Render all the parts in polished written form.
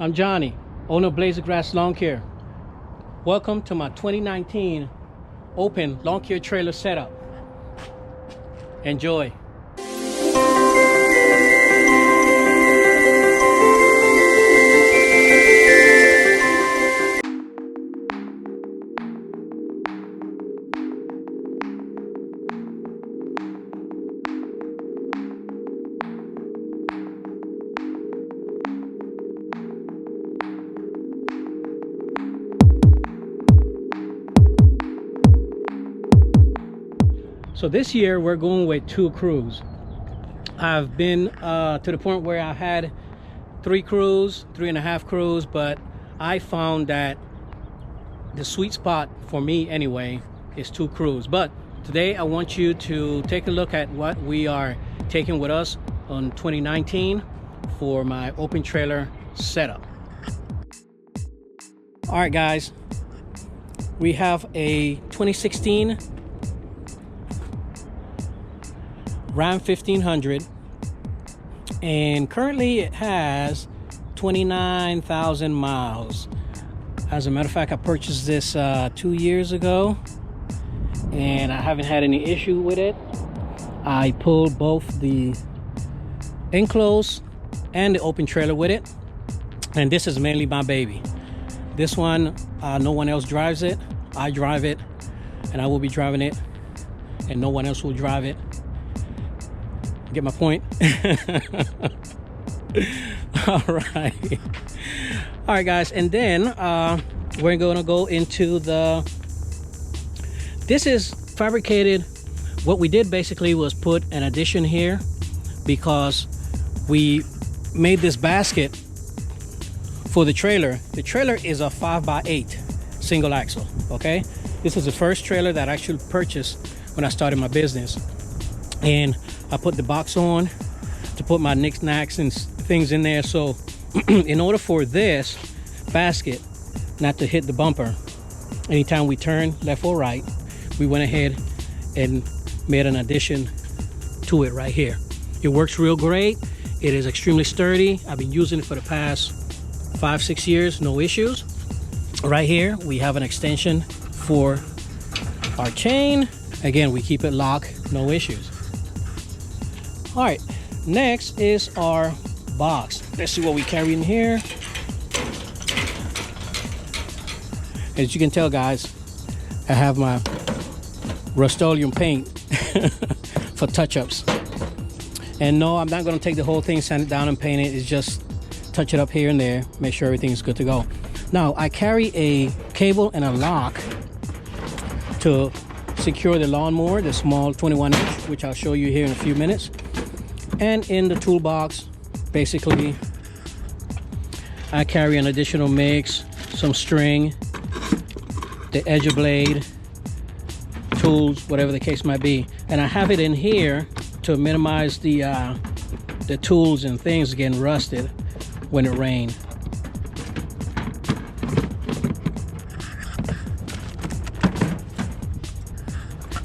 I'm Johnny, owner of Blazer Grass Lawn Care. Welcome to my 2019 open lawn care trailer setup. Enjoy. So this year we're going with 2 crews. I've been to the point where I had 3 crews, 3.5 crews, but I found that the sweet spot for me anyway is 2 crews. But today I want you to take a look at what we are taking with us on 2019 for my open trailer setup. All right guys, we have a 2016 Ram 1500, and currently it has 29,000 miles. As a matter of fact, I purchased this 2 years ago and I haven't had any issue with it. I pulled both the enclosed and the open trailer with it, and this is mainly my baby. This one, no one else drives it. I drive it, and I will be driving it, and no one else will drive it. Get my point? All right guys, and then we're gonna go into this is fabricated. What we did basically was put an addition here because we made this basket for the trailer. The trailer is a 5x8 single axle. Okay, this is the first trailer that I actually purchased when I started my business, and I put the box on to put my knickknacks and things in there. So in order for this basket not to hit the bumper anytime we turn left or right, we went ahead and made an addition to it right here. It works real great. It is extremely sturdy. I've been using it for the past 5-6 years, no issues. Right here we have an extension for our chain. Again, we keep it locked, no issues. All right, next is our box. Let's see what we carry in here. As you can tell guys, I have my Rust-Oleum paint for touch-ups. And no, I'm not gonna take the whole thing, sand it down and paint it. It's just touch it up here and there, make sure everything's good to go. Now, I carry a cable and a lock to secure the lawnmower, the small 21-inch, which I'll show you here in a few minutes. And in the toolbox, basically, I carry an additional mix, some string, the edger blade, tools, whatever the case might be. And I have it in here to minimize the tools and things getting rusted when it rains.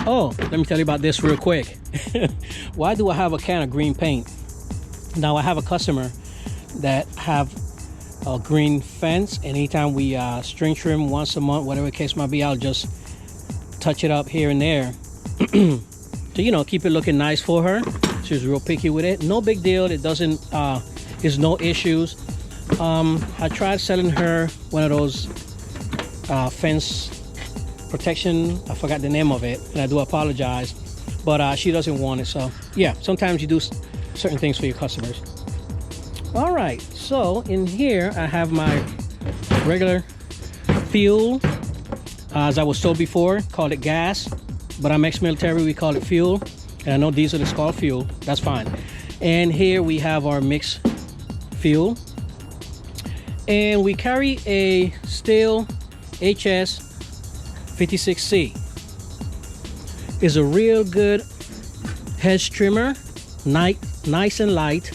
Oh, let me tell you about this real quick. Why do I have a can of green paint? Now I have a customer that have a green fence, and anytime we string trim once a month, whatever the case might be, I'll just touch it up here and there to, you know, keep it looking nice for her. She's real picky with it. No big deal. It doesn't there's no issues. I tried selling her one of those fence protection, I forgot the name of it, and I do apologize, but she doesn't want it. So yeah, sometimes you do certain things for your customers. All right, so in here I have my regular fuel. As I was told before, called it gas, but I'm ex-military, we call it fuel, and I know diesel is called fuel. That's fine. And here we have our mixed fuel, and we carry a Stihl HS 56C. Is a real good hedge trimmer, nice and light.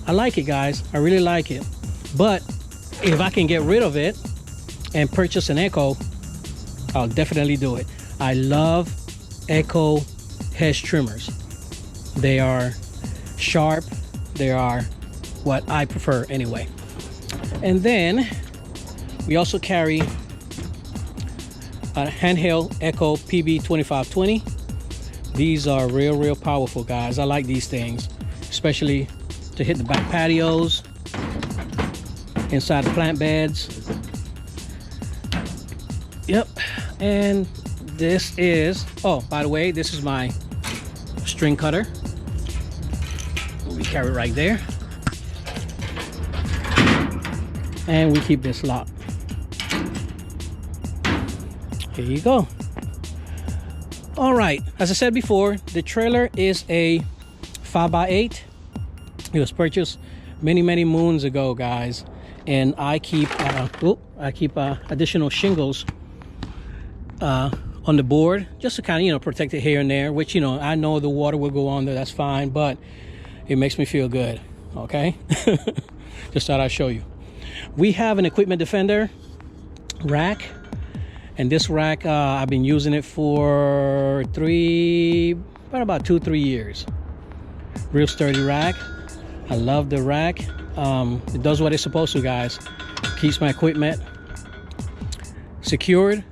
I like it guys, I really like it. But if I can get rid of it and purchase an Echo, I'll definitely do it. I love Echo hedge trimmers. They are sharp, they are what I prefer anyway. And then we also carry a handheld Echo PB2520. These are real powerful, guys. I like these things, especially to hit the back patios, inside the plant beds. Yep. And this is, oh, by the way, this is my string cutter. We carry it right there. And we keep this locked. Here you go. All right, as I said before, the trailer is a 5x8. It was purchased many moons ago, guys, and I keep additional shingles on the board just to kind of, you know, protect it here and there, which, you know, I know the water will go on there, that's fine, but it makes me feel good. Okay. Just thought I'd show you. We have an equipment defender rack, and this rack, I've been using it for about 2-3 years. Real sturdy rack. I love the rack. It does what it's supposed to, guys. Keeps my equipment secured.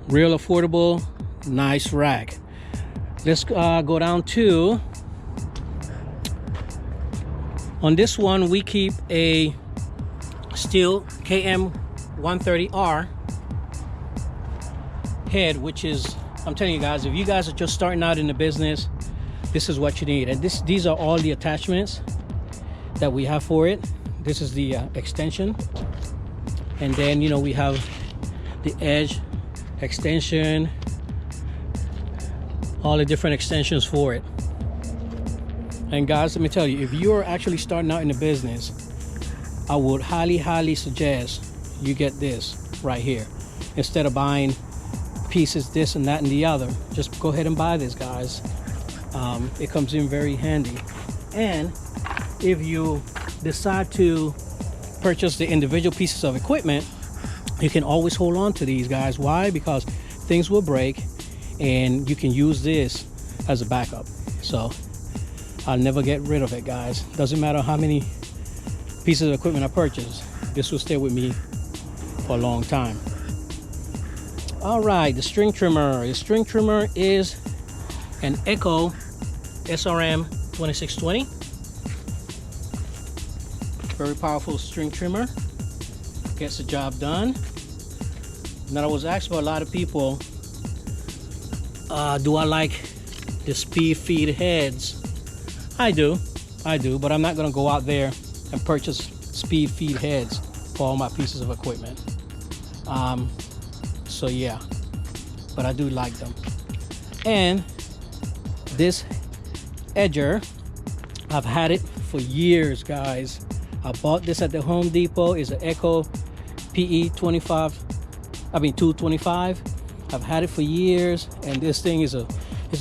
Real affordable, nice rack. Let's go down to, on this one we keep a steel KM130R head, which is, I'm telling you guys, if you guys are just starting out in the business, this is what you need. And these are all the attachments that we have for it. This is the extension, and then, you know, we have the edge extension, all the different extensions for it. And guys, let me tell you, if you're actually starting out in the business, I would highly suggest you get this right here instead of buying pieces, this and that and the other. Just go ahead and buy this, guys. It comes in very handy. And if you decide to purchase the individual pieces of equipment, you can always hold on to these, guys. Why? Because things will break and you can use this as a backup. So I'll never get rid of it, guys. Doesn't matter how many pieces of equipment I purchase, this will stay with me for a long time. All right, the string trimmer. The string trimmer is an Echo SRM 2620. Very powerful string trimmer. Gets the job done. Now, I was asked by a lot of people, do I like the speed feed heads? I do, but I'm not gonna go out there and purchase speed feed heads for all my pieces of equipment. So yeah, but I do like them. And this edger, I've had it for years, guys. I bought this at the Home Depot. It's an Echo PE 225. I've had it for years, and this thing is a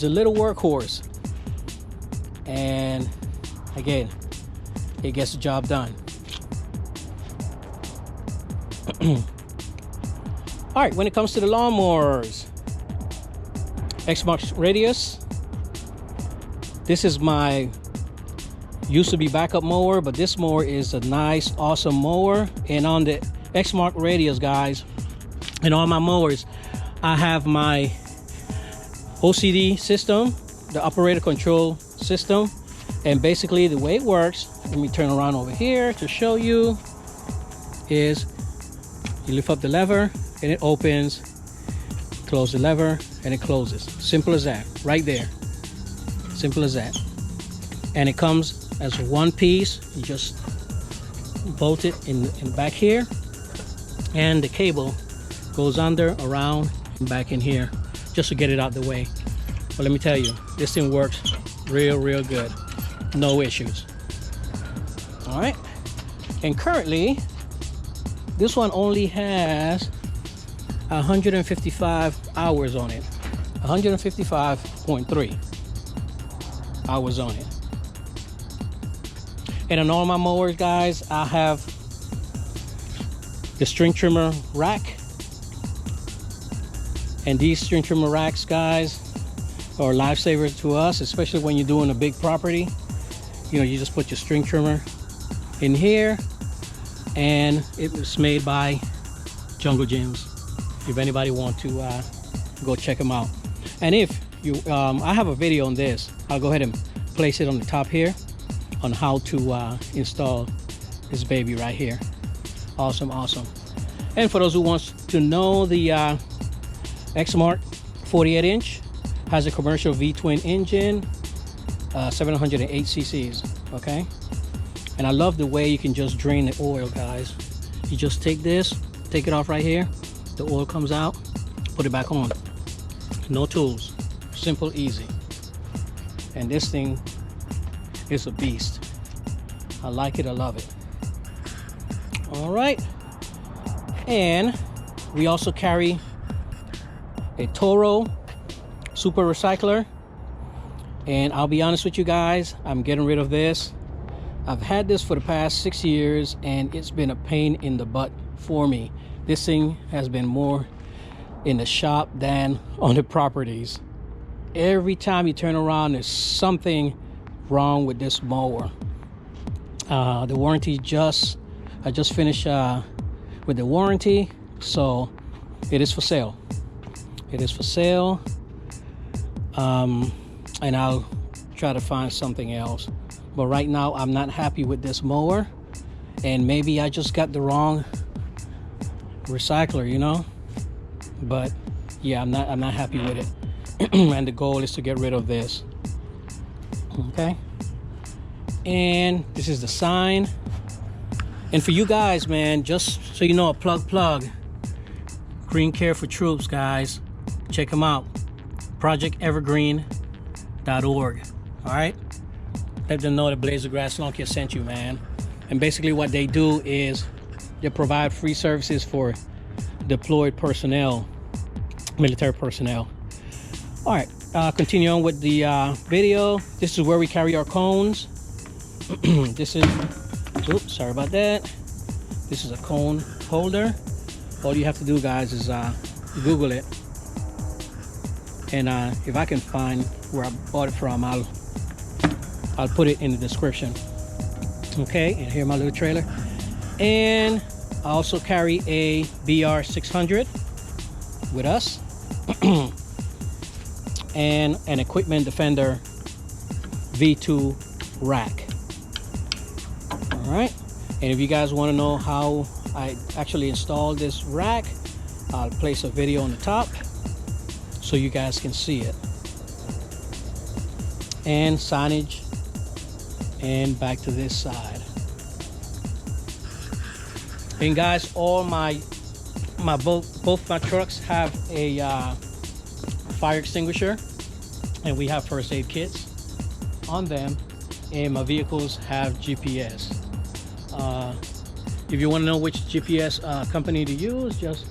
little workhorse. And again, it gets the job done. All right, when it comes to the lawnmowers, X-Mark Radius. This is my used to be backup mower, but this mower is a nice, awesome mower. And on the X-Mark Radius, guys, and on my mowers, I have my OCD system, the operator control system. And basically the way it works, let me turn around over here to show you, is you lift up the lever and it opens, close the lever and it closes. Simple as that, right there. Simple as that. And it comes as one piece. You just bolt it in back here, and the cable goes under, around, and back in here, just to get it out the way. But let me tell you, this thing works real good. No issues. All right. And currently, this one only has 155 hours on it. 155.3 hours on it. And on all my mowers, guys, I have the string trimmer rack. And these string trimmer racks, guys, are lifesavers to us, especially when you're doing a big property. You know, you just put your string trimmer in here, and it was made by Jungle Gyms. If anybody want to go check them out. And if you I have a video on this. I'll go ahead and place it on the top here on how to install this baby right here. Awesome. And for those who wants to know, the X-Mark 48-inch has a commercial V-twin engine, 708 cc's. Okay, and I love the way you can just drain the oil, guys. You just take this, take it off right here, the oil comes out, put it back on. No tools, simple, easy. And this thing is a beast. I like it, I love it. All right, and we also carry a Toro Super Recycler, and I'll be honest with you guys, I'm getting rid of this. I've had this for the past 6 years and it's been a pain in the butt for me. This thing has been more in the shop than on the properties. Every time you turn around, there's something wrong with this mower. The warranty I just finished with the warranty, so it is for sale. It is for sale, and I'll try to find something else. But right now, I'm not happy with this mower, and maybe I just got the wrong recycler, you know. But yeah, I'm not happy with it, and the goal is to get rid of this. Okay, and this is the sign. And for you guys, man, just so you know, a plug Green Care for Troops, guys, check them out, projectevergreen.org. all right, let them know that Blaze of Grass Lawn Care sent you, man. And basically what they do is they provide free services for deployed personnel, military personnel. All right, continue on with the video. This is where we carry our cones. This is, oops, sorry about that. This is a cone holder. All you have to do, guys, is Google it, and if I can find where I bought it from, I'll put it in the description. Okay, and here my little trailer. And I also carry a BR 600 with us and an Equipment Defender V2 rack. All right, and if you guys want to know how I actually installed this rack, I'll place a video on the top so you guys can see it. And signage, and back to this side. And guys, all both my trucks have a fire extinguisher, and we have first aid kits on them, and my vehicles have GPS. If you want to know which GPS company to use, just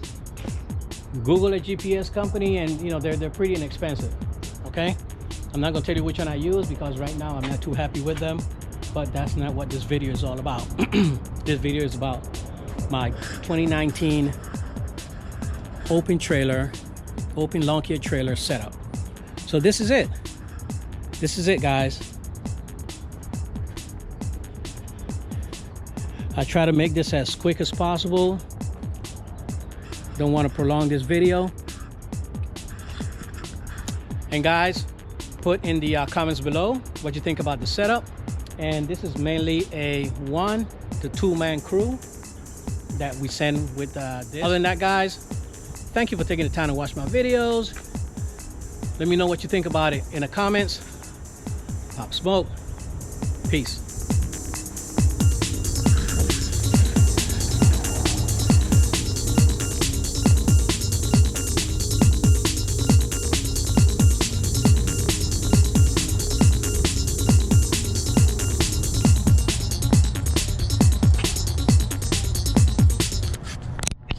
Google a GPS company, and you know they're pretty inexpensive. Okay, I'm not gonna tell you which one I use because right now I'm not too happy with them, but that's not what this video is all about. This video is about my 2019 open lawn care trailer setup. So this is it. This is it, guys. I try to make this as quick as possible. Don't want to prolong this video. And guys, put in the comments below what you think about the setup. And this is mainly a 1 to 2 man crew that we send with this. Other than that, guys, thank you for taking the time to watch my videos. Let me know what you think about it in the comments. Pop Smoke. Peace.